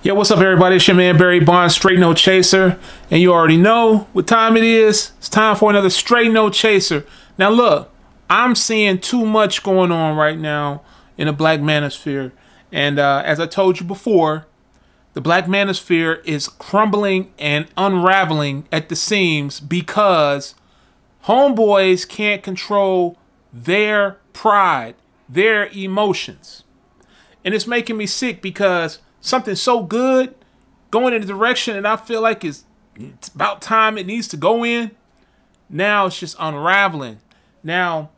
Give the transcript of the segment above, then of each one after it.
Yo, what's up, everybody? It's your man Barry Bondz, Straight No Chaser, and you already know what time it is. It's time for another Straight No Chaser. Now, look, I'm seeing too much going on right now in the Black manosphere, and as I told you before, the Black manosphere is crumbling and unraveling at the seams because homeboys can't control their pride, their emotions, and it's making me sick because something so good going in a direction and I feel like it's about time it needs to go in. Now it's just unraveling. Now,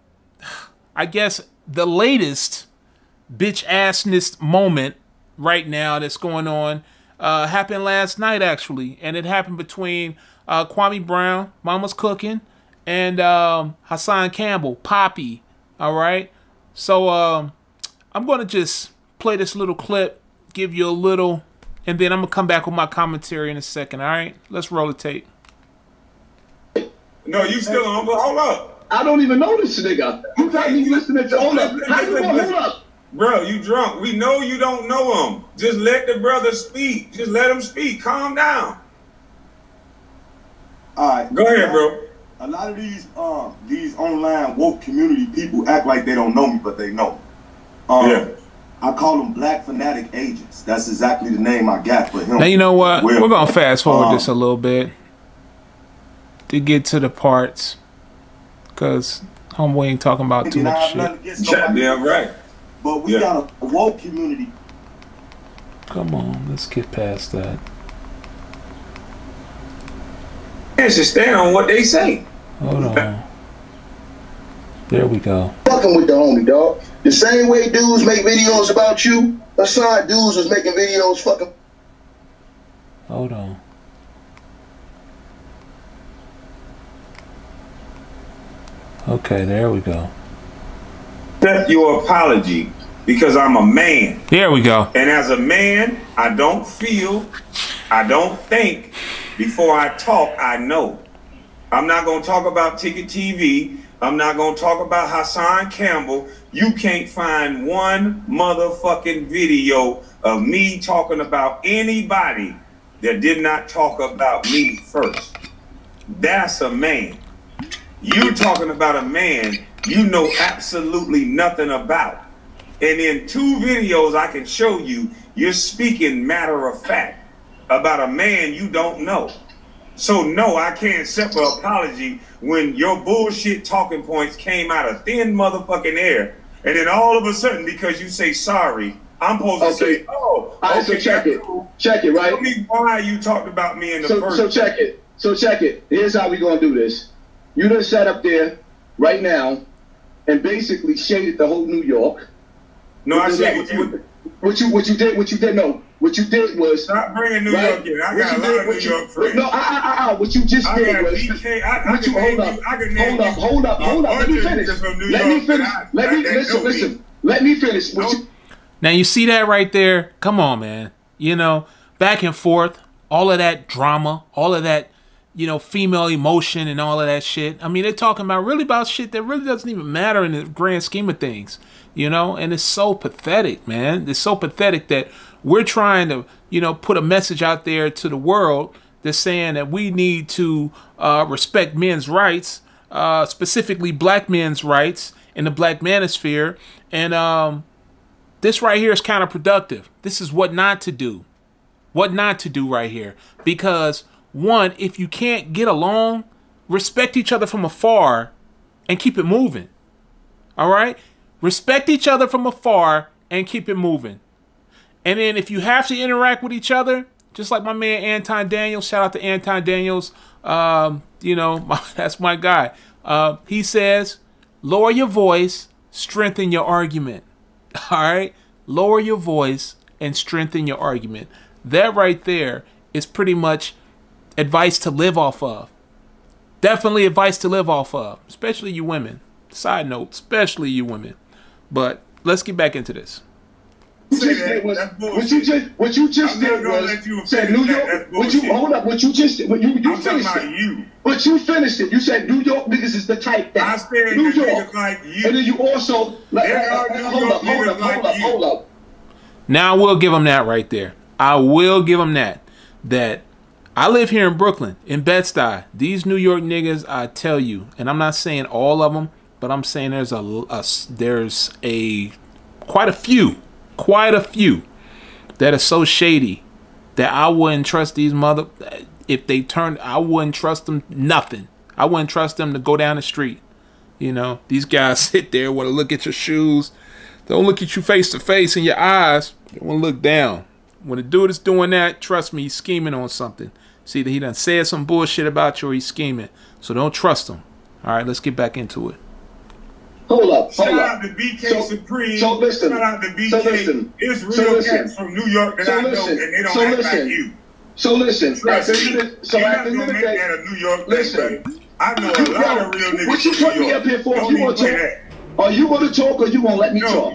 I guess the latest bitch assness moment right now that's going on happened last night, actually. And it happened between KWAME Brown, Mama's Cooking, and HASSAN Campbell, Poppy. All right. So I'm going to just play this little clip, give you a little, and then I'm gonna come back with my commentary in a second. All right, let's roll the tape. No, you still on, but hold up. I don't even know this nigga. You got me listening to hold up. How you gonna hold up? Bro, you drunk. We know you don't know him. Just let the brother speak. Just let him speak. Calm down. All right. Go ahead, bro. A lot of these online woke community people act like they don't know me, but they know. Yeah. I call them black fanatic agents. That's exactly the name I got for him. Now, you know what? We're going to fast forward this a little bit to get to the parts, because homeboy ain't talking about too much shit. Damn right. But we got a woke community. Come on, let's get past that. They should stand on what they say. Hold on. There we go. Fucking with the homie, dog. The same way dudes make videos about you, HASSAN dudes was making videos fucking. Hold on. Okay, there we go. Accept your apology because I'm a man. There we go. And as a man, I don't feel, I don't think. Before I talk, I know. I'm not going to talk about Ticket TV. I'm not going to talk about HASSAN Campbell. You can't find one motherfucking video of me talking about anybody that did not talk about me first. That's a man. You talking about a man you know absolutely nothing about. And in two videos I can show you, you're speaking matter of fact about a man you don't know. So no, I can't accept an apology when your bullshit talking points came out of thin motherfucking air, and then all of a sudden, because you say sorry, I'm supposed to say, oh, okay, so check it. Check it, right? Tell me why you talked about me in the first. So check it. So check it. Here's how we gonna do this. You done sat up there right now and basically shaded the whole New York. No, I said what you did. No, what you did was stop bringing New York in. I got a lot of New York friends. No, what you just did was. Hold up. Let me finish. Let me finish. Now you see that right there? Come on, man. You know, back and forth, all of that drama, all of that, you know, female emotion and all of that shit. I mean, they're talking about shit that really doesn't even matter in the grand scheme of things, you know, and it's so pathetic, man. It's so pathetic that we're trying to, you know, put a message out there to the world that's saying that we need to respect men's rights, specifically black men's rights in the black manosphere. And this right here is counterproductive. This is what not to do. What not to do right here. Because one, if you can't get along, respect each other from afar and keep it moving. All right? Respect each other from afar and keep it moving. And then if you have to interact with each other, just like my man Anton Daniels, shout out to Anton Daniels, you know, that's my guy. He says, lower your voice, strengthen your argument. All right? Lower your voice and strengthen your argument. That right there is pretty much advice to live off of. Definitely advice to live off of, especially you women. Side note, especially you women. But let's get back into this. What you just did was said New York. What you finished it. But you finished it. You said New York niggas is the type that I said New York. Like you. And then you also hold up. Now we'll give them that right there. I will give them that. That I live here in Brooklyn, in Bed-Stuy. These New York niggas, I tell you, and I'm not saying all of them, but I'm saying there's quite a few that are so shady that I wouldn't trust these if they turned, I wouldn't trust them nothing. I wouldn't trust them to go down the street. You know, these guys sit there, want to look at your shoes. They don't look at you face to face in your eyes. They want to look down. When a dude is doing that, trust me, he's scheming on something. See that he done said some bullshit about you or he's scheming. So don't trust him. All right, let's get back into it. Hold up. Shout out to BK Supreme. So listen. Shout out to BK. So listen. It's real cats from New York that I know, and they don't act like you. So listen. Trust me. So at the end of the day, that a New York listen. I know a lot of real niggas. What you put me up here for? If you want to talk, are you going to talk or you going to let me talk?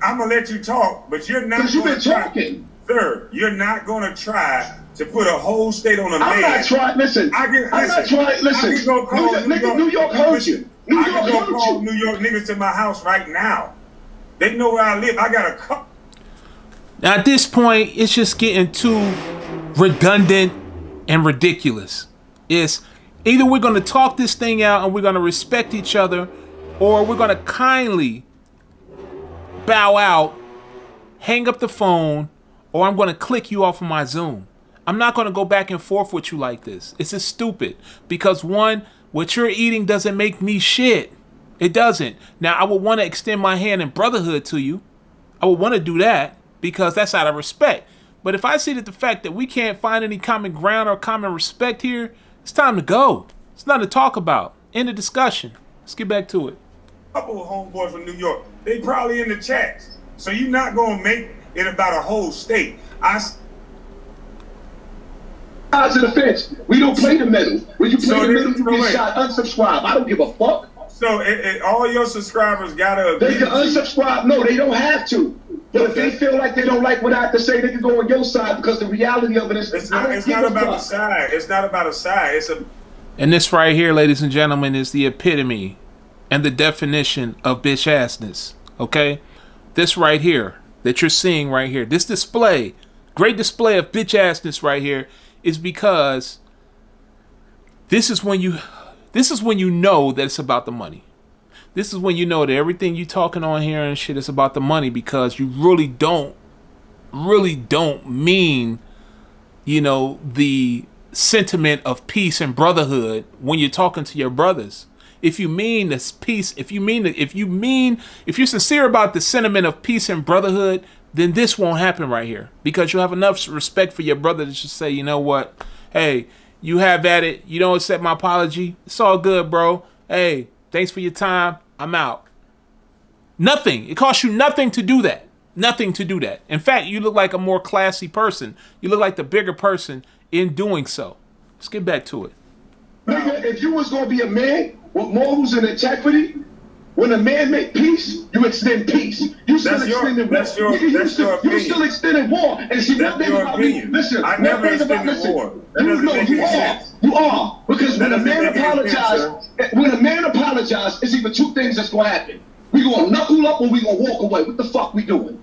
I'm going to let you talk, but you're not. Because you've been talking. Sir, you're not going to try to put a whole state on a man. I'm not trying. Listen. I'm not trying. Listen. New York heard you. I can go call New York niggas to my house right now. They know where I live. I got a cup. Now at this point, it's just getting too redundant and ridiculous. It's either we're going to talk this thing out and we're going to respect each other, or we're going to kindly bow out, hang up the phone, or I'm going to click you off of my Zoom. I'm not going to go back and forth with you like this. It's just stupid. Because one, what you're eating doesn't make me shit. It doesn't. Now, I would want to extend my hand in brotherhood to you. I would want to do that because that's out of respect. But if I see that the fact that we can't find any common ground or common respect here, it's time to go. It's nothing to talk about. End of discussion. Let's get back to it. Couple of homeboys from New York, they probably in the chats. So you're not going to make it about a whole state. Sides of the fence. We don't play the middle. When you play the middle, you get shot. Unsubscribe. I don't give a fuck. So all your subscribers gotta agree. They can unsubscribe. No, they don't have to. But if they feel like they don't like what I have to say, they can go on your side because the reality of it is it's not about a side. It's not about a side. It's a. And this right here, ladies and gentlemen, is the epitome and the definition of bitch assness. Okay, this right here that you're seeing right here, this display, great display of bitch assness right here, is because this is when you know that it's about the money. This is when you know that everything you talking on here and shit is about the money, because you really don't mean, you know, the sentiment of peace and brotherhood when you're talking to your brothers. If you mean this peace, if you're sincere about the sentiment of peace and brotherhood, then this won't happen right here, because you have enough respect for your brother to just say, you know what, hey, you have at it, you don't accept my apology, it's all good, bro. Hey, thanks for your time, I'm out. Nothing. It costs you nothing to do that. Nothing to do that. In fact, you look like a more classy person. You look like the bigger person in doing so. Let's get back to it. Nigga, if you was going to be a man with morals and integrity, when a man make peace, you extend peace. You still extending war. You still extending war. And see, one thing about me, listen, I never extended war. You are. Because when a man apologizes, it's either two things that's going to happen. We going to knuckle up or we going to walk away. What the fuck we doing?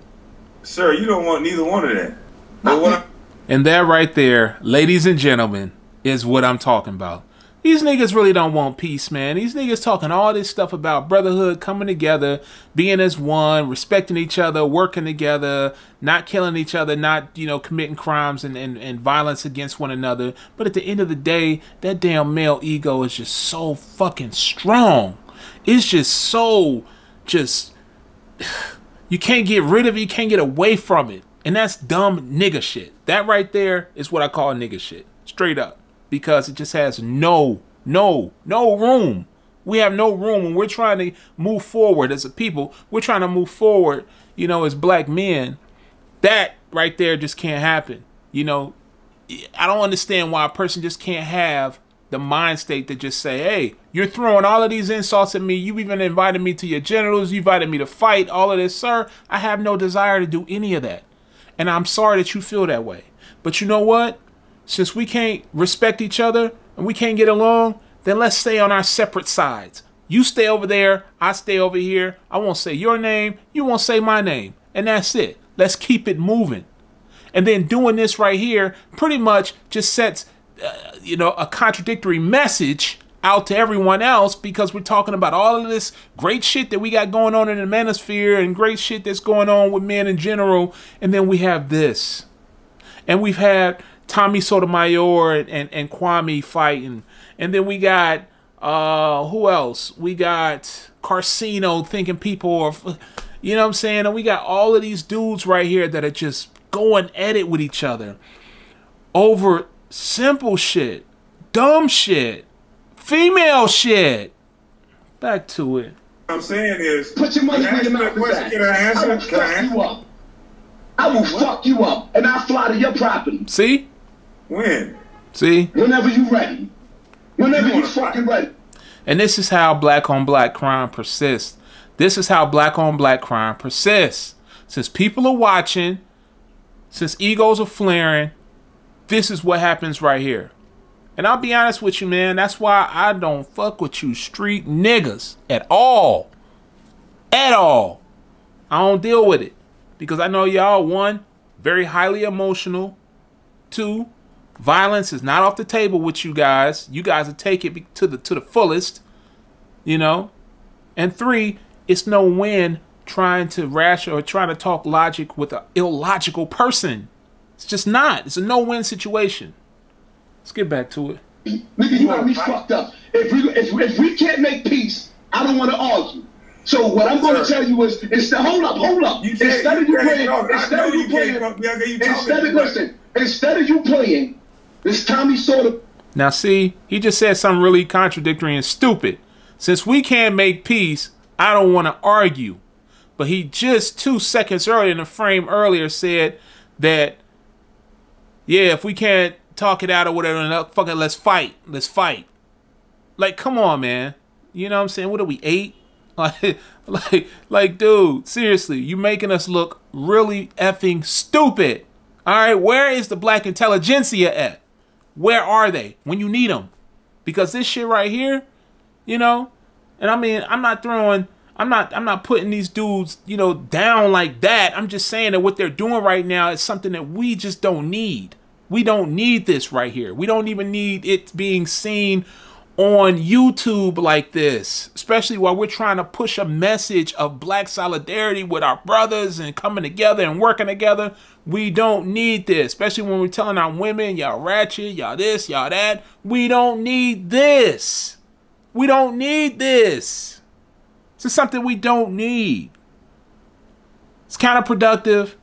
Sir, you don't want neither one of that. But and that right there, ladies and gentlemen, is what I'm talking about. These niggas really don't want peace, man. These niggas talking all this stuff about brotherhood, coming together, being as one, respecting each other, working together, not killing each other, not, you know, committing crimes and violence against one another. But at the end of the day, that damn male ego is just so fucking strong. It's just so, you can't get rid of it. You can't get away from it. And that's dumb nigga shit. That right there is what I call nigga shit. Straight up. Because it just has no room. We have no room when we're trying to move forward as a people. We're trying to move forward, you know, as black men. That right there just can't happen. You know, I don't understand why a person just can't have the mind state to just say, hey, you're throwing all of these insults at me. You've even invited me to your genitals. You invited me to fight, all of this, sir. I have no desire to do any of that. And I'm sorry that you feel that way. But you know what? Since we can't respect each other and we can't get along, then let's stay on our separate sides. You stay over there, I stay over here. I won't say your name, you won't say my name. And that's it. Let's keep it moving. And then doing this right here pretty much just sets, you know, a contradictory message out to everyone else, because we're talking about all of this great shit that we got going on in the manosphere and great shit that's going on with men in general. And then we have this. And we've had Tommy Sotomayor and KWAME fighting. And then we got, who else? We got Carcino thinking people are, you know what I'm saying? And we got all of these dudes right here that are just going at it with each other over simple shit, dumb shit, female shit. Back to it. What I'm saying is, put your money where your mouth is at. Can I answer? I will fuck you up. I will fuck you up, and I'll fly to your property. See? When? See? Whenever you ready. Whenever you fucking ready. And this is how black on black crime persists. This is how black on black crime persists. Since people are watching, since egos are flaring, this is what happens right here. And I'll be honest with you, man. That's why I don't fuck with you street niggas at all. At all. I don't deal with it. Because I know y'all, one, very highly emotional. Two, violence is not off the table with you guys. You guys will take it to the fullest. You know? And three, it's no win trying to ration or trying to talk logic with an illogical person. It's just not. It's a no-win situation. Let's get back to it. Nigga, you got me fucked up. If we can't make peace, I don't want to argue. So what I'm going to tell you is, instead, hold up. Instead of you playing, this Tommy Sotomayor. Now see, he just said something really contradictory and stupid. Since we can't make peace, I don't want to argue. But he just 2 seconds earlier in the frame earlier said that, yeah, if we can't talk it out or whatever, fuck it, let's fight. Let's fight. Like, come on, man. You know what I'm saying? What are we, 8? Like, dude, seriously, you making us look really effing stupid. All right, where is the black intelligentsia at? Where are they when you need them? Because this shit right here, you know, and I mean, I'm not putting these dudes, you know, down like that. I'm just saying that what they're doing right now is something that we just don't need. We don't need this right here. We don't even need it being seen on YouTube like this, especially while we're trying to push a message of black solidarity with our brothers and coming together and working together. We don't need this, especially when we're telling our women, y'all ratchet, y'all this, y'all that. We don't need this. We don't need this. This is something we don't need. It's counterproductive,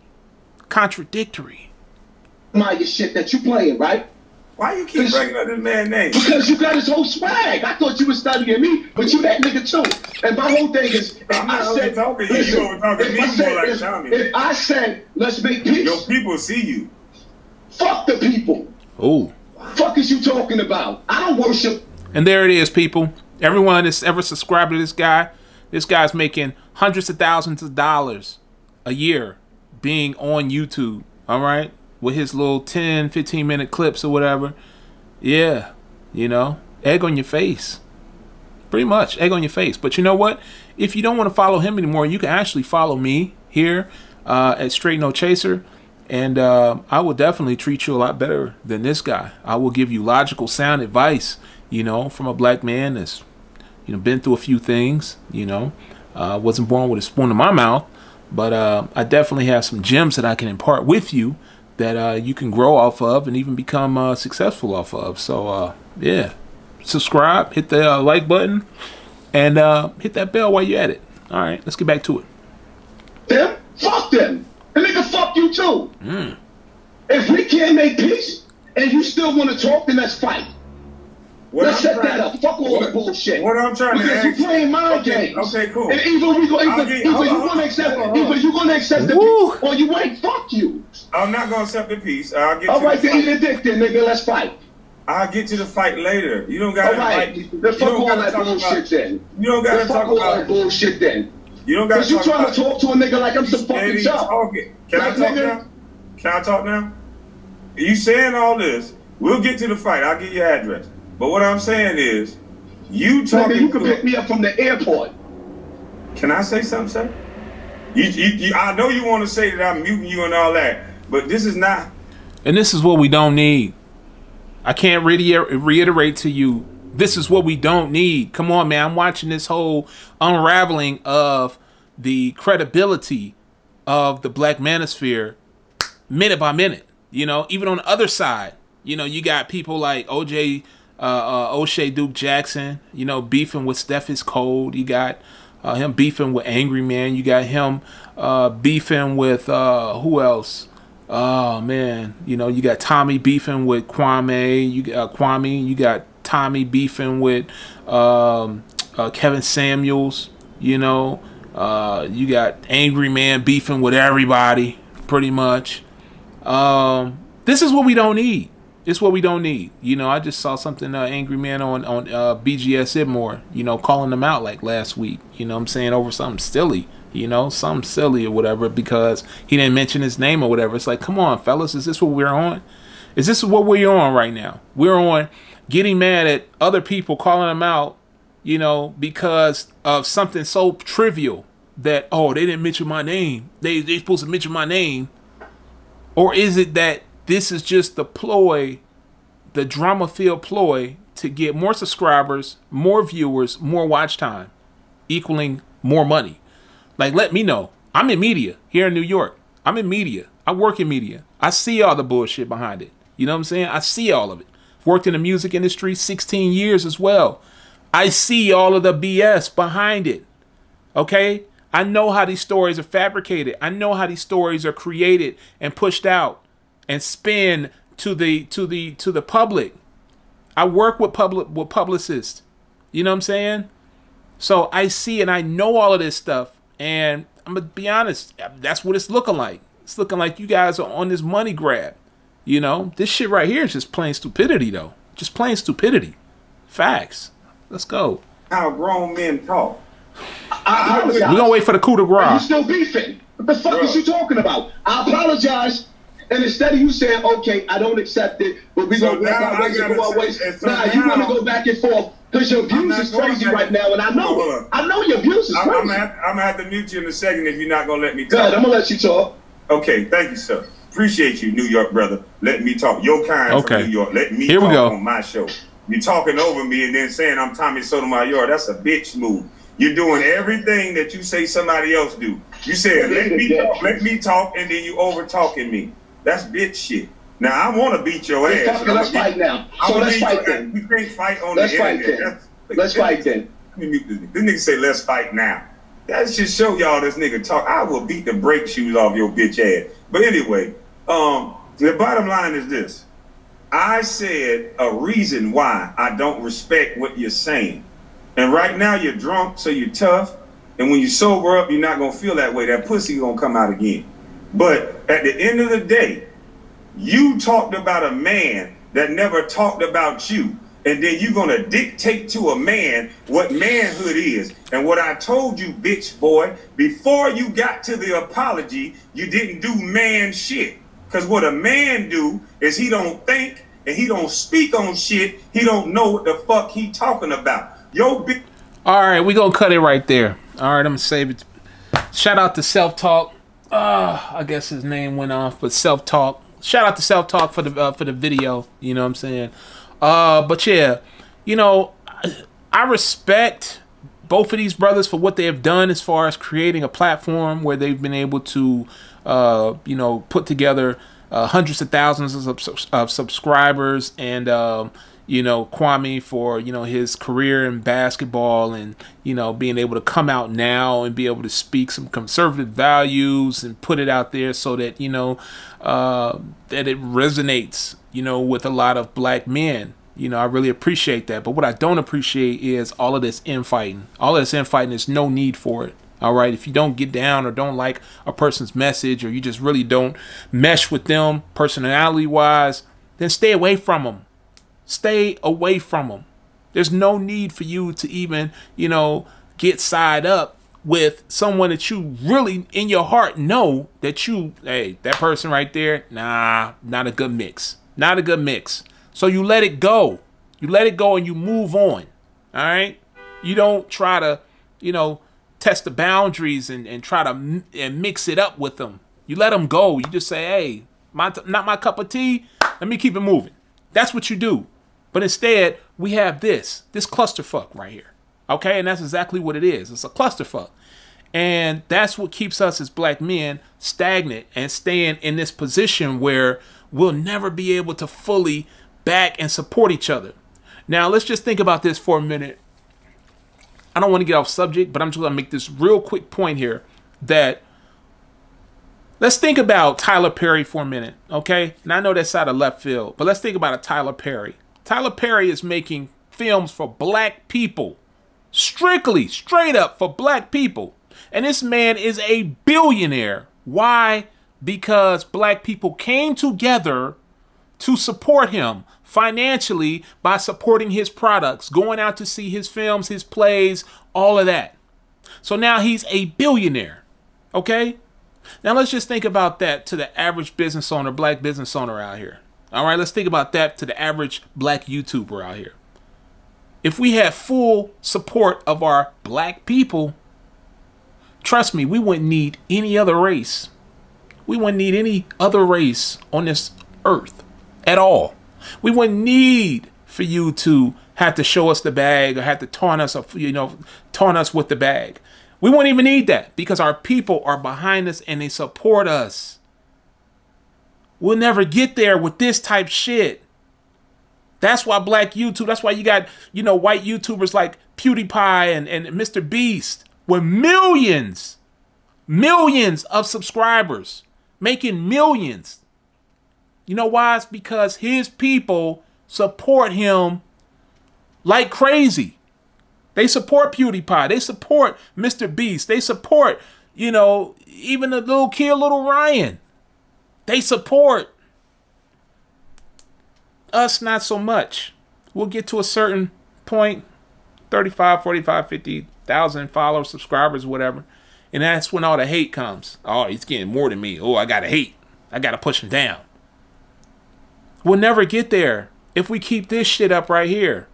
contradictory. My shit that you playing, right? Why you keep bringing up this man's name? Because you got his whole swag. I thought you were studying me, but you that nigga too. And my whole thing is, if I said, let's make peace. Your people see you. Fuck the people. Oh. Fuck is you talking about? I don't worship. And there it is, people. Everyone that's ever subscribed to this guy's making hundreds of thousands of dollars a year being on YouTube. All right? With his little 10, 15-minute clips or whatever. Yeah, you know, egg on your face. Pretty much, egg on your face. But you know what? If you don't want to follow him anymore, you can actually follow me here at Straight No Chaser. And I will definitely treat you a lot better than this guy. I will give you logical, sound advice, you know, from a black man that's, you know, been through a few things, you know. Wasn't born with a spoon in my mouth. But I definitely have some gems that I can impart with you that you can grow off of and even become successful off of. So, yeah. Subscribe, hit the like button, and hit that bell while you're at it. All right, let's get back to it. Them? Fuck them. And nigga, fuck you too. If we can't make peace and you still want to talk, then let's fight. Let's set that up. Fuck all the bullshit. What I'm trying to ask you playing mind games. Okay, cool. And either you're gonna accept the peace or you ain't. Fuck you. I'm not gonna accept the peace. I'll get. All right, then eat a dick, then nigga. Let's fight. I'll get to the fight later. You don't gotta. All right, then fuck all that bullshit then. You don't gotta talk about that bullshit then. You don't gotta. Cause you trying to talk to a nigga like I'm some fucking tough. Can I talk now? Can I talk now? You saying all this? We'll get to the fight. I'll get your address. But what I'm saying is, you talking. Nigga, you can pick me up from the airport. Can I say something, sir? I know you want to say that I'm muting you and all that, But this is not. And this is what we don't need. I can't reiterate to you. This is what we don't need. Come on, man. I'm watching this whole unraveling of the credibility of the Black manosphere minute by minute. You know, even on the other side, you know, you got people like O'Shea Duke Jackson, you know, beefing with Steph is Cold. You got him beefing with Angry Man. You got him beefing with who else? Oh man, you know, you got Tommy beefing with KWAME. You got Kwame. You got Tommy beefing with Kevin Samuels. You know, you got Angry Man beefing with everybody, pretty much. This is what we don't need. It's what we don't need. You know, I just saw something Angry Man on BGS Idmore, you know, calling them out like last week. You know what I'm saying, over something silly. You know, something silly or whatever, because he didn't mention his name or whatever. It's like, come on, fellas, is this what we're on? Is this what we're on right now? We're on getting mad at other people, calling them out, you know, because of something so trivial that, oh, they didn't mention my name. They supposed to mention my name. Or is it that this is just the ploy, the drama-filled ploy to get more subscribers, more viewers, more watch time, equaling more money? Like, let me know. I'm in media here in New York. I'm in media. I work in media. I see all the bullshit behind it. You know what I'm saying? I see all of it. Worked in the music industry 16 years as well. I see all of the BS behind it. Okay? I know how these stories are fabricated. I know how these stories are created and pushed out and spin to the public. I work with publicists. You know what I'm saying? So I see and I know all of this stuff. And I'm going to be honest, that's what it's looking like. It's looking like you guys are on this money grab. You know, this shit right here is just plain stupidity, though. Just plain stupidity. Facts. Let's go. How grown men talk. We're going to wait for the coup de grace. You still beefing. What the fuck is you talking about? I apologize. And instead of you saying, okay, I don't accept it, but we're going to work our ways and go our ways. Nah, you want to go back and forth. Because your views is crazy right now, and I know it. I know your views is crazy. I'm going to have to mute you in a second if you're not going to let me talk. Good, I'm going to let you talk. Okay, thank you, sir. Appreciate you, New York brother. Let me talk. Your kind from New York. Let me talk on my show. You talking over me and then saying I'm Tommy Sotomayor. That's a bitch move. You're doing everything that you say somebody else do. You said, let me talk, and then you over-talking me. That's bitch shit. Now, I want to beat your ass. Let's fight now. So let's fight then. We can't fight on the internet. Let's fight then. Let me mute this nigga. This nigga say, let's fight now. That should show y'all this nigga talk. I will beat the brake shoes off your bitch ass. But anyway, the bottom line is this. I said a reason why I don't respect what you're saying. And right now you're drunk, so you're tough. And when you sober up, you're not going to feel that way. That pussy going to come out again. But at the end of the day, you talked about a man that never talked about you. And then you're going to dictate to a man what manhood is. And what I told you, bitch boy, before you got to the apology, you didn't do man shit. Because what a man do is he don't think and he don't speak on shit. He don't know what the fuck he talking about. Yo, bitch. All right, we're going to cut it right there. All right, I'm going to save it. Shout out to Self-Talk. I guess his name went off, but Self-Talk. Shout out to Self-Talk for the video. You know what I'm saying? But yeah, you know, I respect both of these brothers for what they have done as far as creating a platform where they've been able to, you know, put together hundreds of thousands of subscribers, and you know, KWAME for, you know, his career in basketball, and, you know, being able to come out now and be able to speak some conservative values and put it out there so that, you know, that it resonates, you know, with a lot of black men. You know, I really appreciate that. But what I don't appreciate is all of this infighting. All of this infighting, there's no need for it. All right, if you don't get down or don't like a person's message, or you just really don't mesh with them personality-wise, then stay away from them. Stay away from them. There's no need for you to even, you know, get side up with someone that you really in your heart know that you, hey, that person right there, nah, not a good mix. Not a good mix. So you let it go. You let it go and you move on. All right? You don't try to, you know, test the boundaries and try to mix it up with them. You let them go. You just say, hey, not my cup of tea. Let me keep it moving. That's what you do. But instead, we have this clusterfuck right here. Okay, and that's exactly what it is. It's a clusterfuck. And that's what keeps us as black men stagnant and staying in this position where we'll never be able to fully back and support each other. Now, let's just think about this for a minute. I don't want to get off subject, but I'm just going to make this real quick point here that let's think about Tyler Perry for a minute, okay? And I know that's out of left field, but let's think about a Tyler Perry. Tyler Perry is making films for black people, strictly, straight up for black people. And this man is a billionaire. Why? Because black people came together to support him financially by supporting his products, going out to see his films, his plays, all of that. So now he's a billionaire, okay? Now let's just think about that to the average business owner, black business owner out here. All right, let's think about that to the average black YouTuber out here. If we had full support of our black people, trust me, we wouldn't need any other race. We wouldn't need any other race on this earth at all. We wouldn't need for you to have to show us the bag or have to taunt us, taunt us with the bag. We wouldn't even need that because our people are behind us and they support us. We'll never get there with this type shit. That's why black YouTube, that's why you got, white YouTubers like PewDiePie and Mr. Beast with millions of subscribers, making millions. You know why? It's because his people support him like crazy. They support PewDiePie. They support Mr. Beast. They support, even the little kid, little Ryan. They support us, not so much. We'll get to a certain point, 35, 45, 50,000 followers, subscribers, whatever. And that's when all the hate comes. Oh, he's getting more than me. Oh, I got to hate. I got to push him down. We'll never get there if we keep this shit up right here.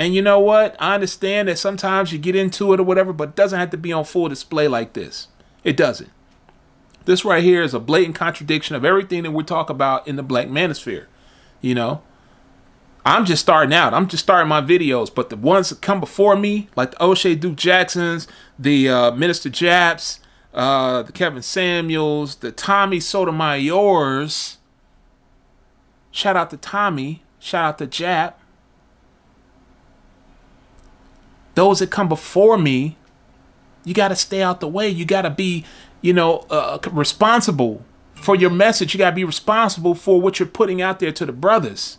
And you know what? I understand that sometimes you get into it or whatever, but it doesn't have to be on full display like this. It doesn't. This right here is a blatant contradiction of everything that we talk about in the black manosphere. I'm just starting out. I'm just starting my videos, but the ones that come before me, like the O'Shea Duke Jacksons, the Minister Japs, the Kevin Samuels, the Tommy Sotomayors. Shout out to Tommy. Shout out to Jap. Those that come before me, you got to stay out the way. You got to be, responsible for your message. You got to be responsible for what you're putting out there to the brothers.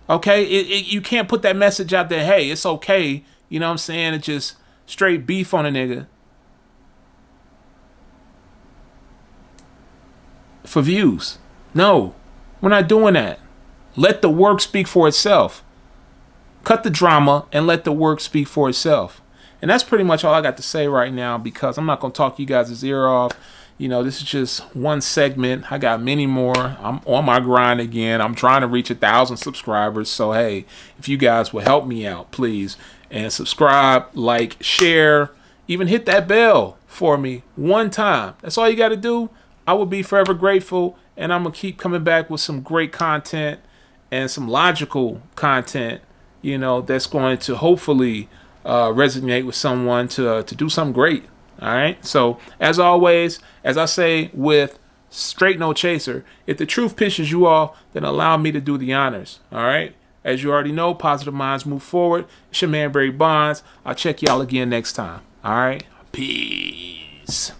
Okay? You can't put that message out there, hey, it's okay. You know what I'm saying? It's just straight beef on a nigga. For views. No, we're not doing that. Let the work speak for itself. Cut the drama and let the work speak for itself. And that's pretty much all I got to say right now, because I'm not going to talk you guys' ear off. This is just one segment. I got many more. I'm on my grind again. I'm trying to reach 1,000 subscribers. So, hey, if you guys will help me out, please. And subscribe, like, share, even hit that bell for me one time. That's all you got to do. I will be forever grateful. And I'm going to keep coming back with some great content and some logical content, that's going to hopefully resonate with someone to do something great. All right. So as always, as I say with Straight No Chaser, if the truth pisses you off, then allow me to do the honors. All right. As you already know, positive minds move forward. It's your man, Barry Bondz. I'll check y'all again next time. All right. Peace.